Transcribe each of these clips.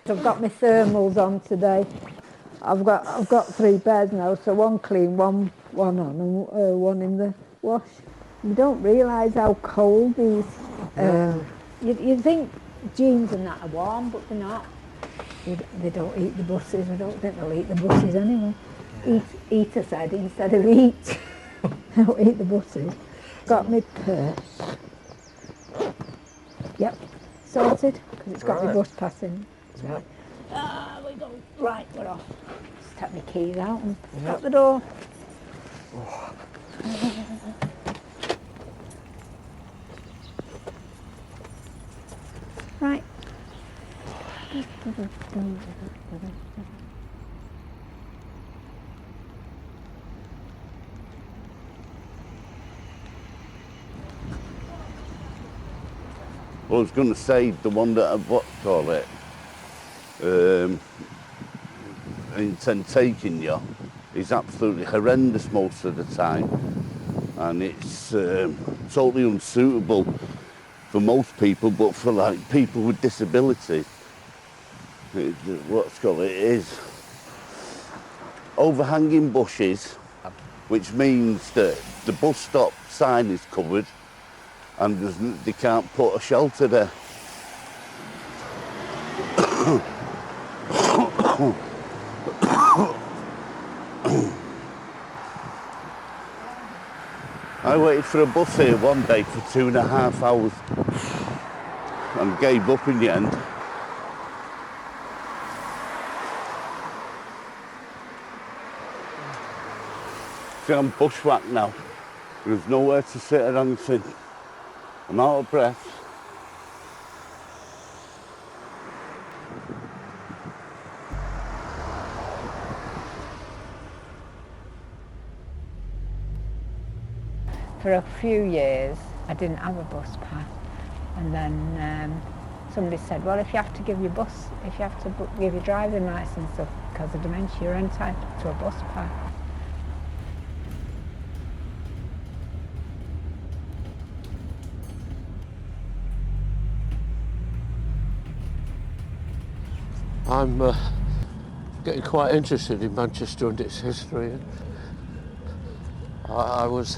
I've got my thermals on today. I've got 3 pairs now, so one clean, one on, and one in the wash. You don't realise how cold these. You think jeans and that are warm, but they're not. They don't eat the buses. I don't think they'll eat the buses anyway. Eat, I said, instead of eat. They don't eat the buses. Got my purse. Yep, sorted, because it's got my bus passing. Right. We go. Right, we're off. Just take my keys out and stop the door. Right. I was going to say the one that intend taking you is absolutely horrendous most of the time, and it's totally unsuitable for most people, but for like people with disabilities, it is overhanging bushes, which means that the bus stop sign is covered and they can't put a shelter there. I waited for a bus here one day for 2.5 hours and gave up in the end. See, I'm bushwhacked now. There's nowhere to sit or anything. I'm out of breath. For a few years, I didn't have a bus pass, and then somebody said, well, if you have to give your give your driving licence up because of dementia, you're entitled to a bus pass. I'm getting quite interested in Manchester and its history. I was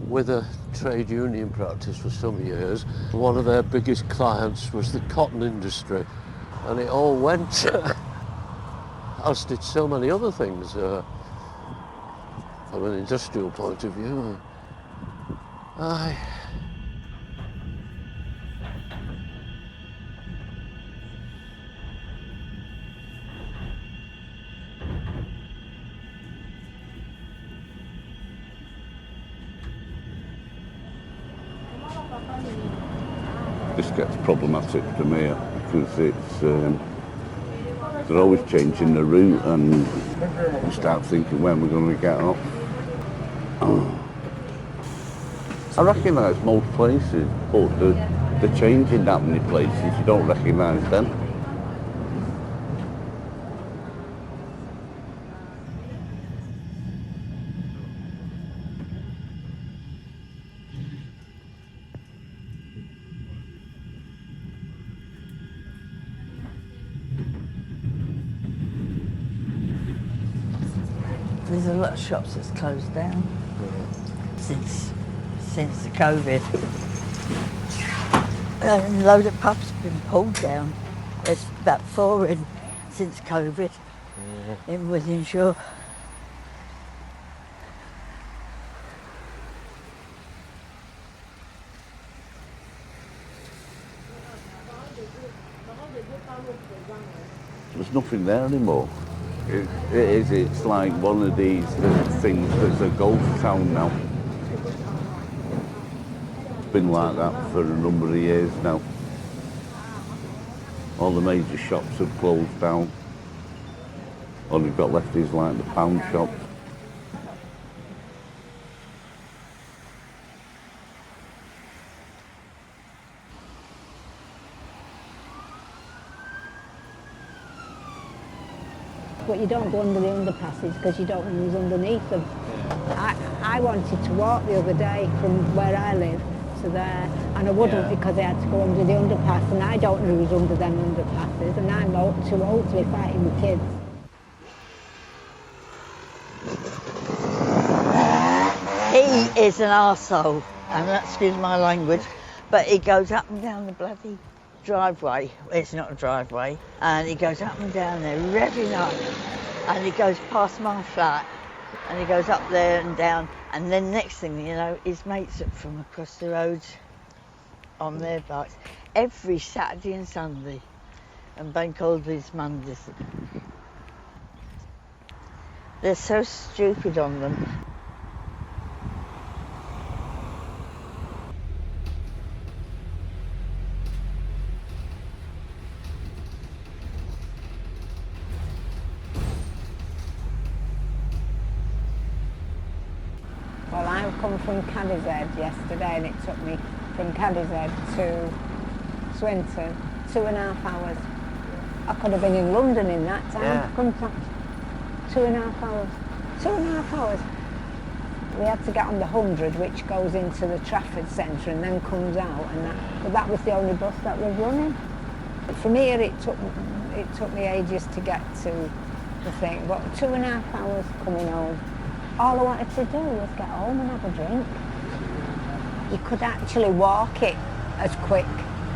with a trade union practice for some years. One of their biggest clients was the cotton industry, and it all went, as did so many other things, from an industrial point of view. This gets problematic for me because it's they're always changing the route, and you start thinking when we're going to get up. I recognise most places, but they're changing that many places you don't recognise them. There's a lot of shops that's closed down since the COVID. And a load of pubs have been pulled down. There's about 4 in since COVID in Wythenshawe. There's nothing there anymore. It's like one of these things that's a ghost town now. It's been like that for a number of years now. All the major shops have closed down. All you've got left is like the pound shops. But you don't go under the underpasses because you don't know who's underneath them. I wanted to walk the other day from where I live are there, and I wouldn't because I had to go under the underpass, and I don't know who's under them underpasses, and I'm too old to be fighting with kids. He is an arsehole, and excuse my language, but he goes up and down the bloody driveway. It's not a driveway, and he goes up and down there, revving up, and he goes past my flat, and he goes up there and down, and then next thing you know, his mates are from across the road on their bikes every Saturday and Sunday, and bank holidays Mondays. They're so stupid on them. Well, I come from Cadizhead yesterday, and it took me from Cadizhead to Swinton 2.5 hours. I could have been in London in that time, couldn't I? 2.5 hours. 2.5 hours. We had to get on the 100, which goes into the Trafford Centre and then comes out, but that was the only bus that was running. From here, it took me ages to get to the thing, but 2.5 hours coming home. All I wanted to do was get home and have a drink. You could actually walk it as quick.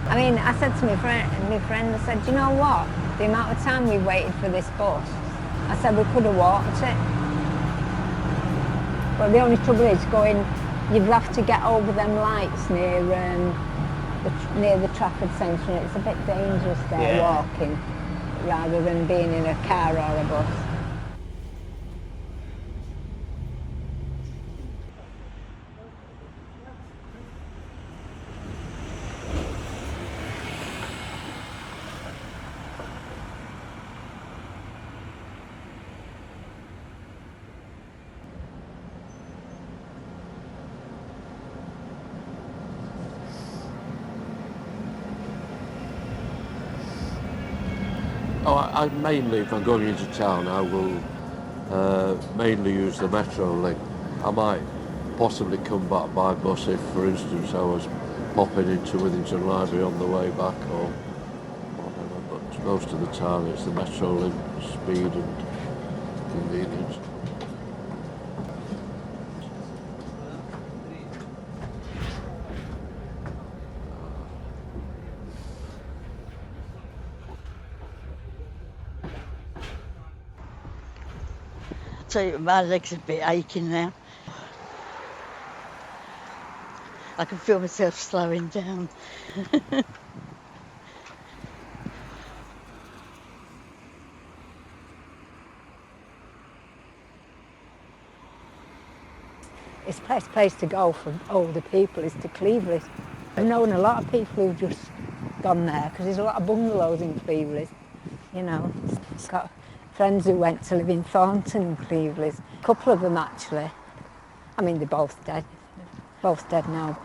I mean, I said to my friend, I said, do you know what? The amount of time we waited for this bus, I said we could have walked it. But the only trouble is you'd have to get over them lights near the Trafford Centre, and it's a bit dangerous there walking, rather than being in a car or a bus. Oh, I mainly, if I'm going into town, I will mainly use the Metro link. I might possibly come back by bus if, for instance, I was popping into Withington Library on the way back or whatever, but most of the time it's the Metro link, speed and convenience. I tell you, my legs are a bit aching now. I can feel myself slowing down. It's the best place to go for older people is to Cleveland. I've known a lot of people who've just gone there because there's a lot of bungalows in Cleveland. You know, I've got friends who went to live in Thornton in Cleveland. A couple of them actually. I mean, they're both dead. Both dead now.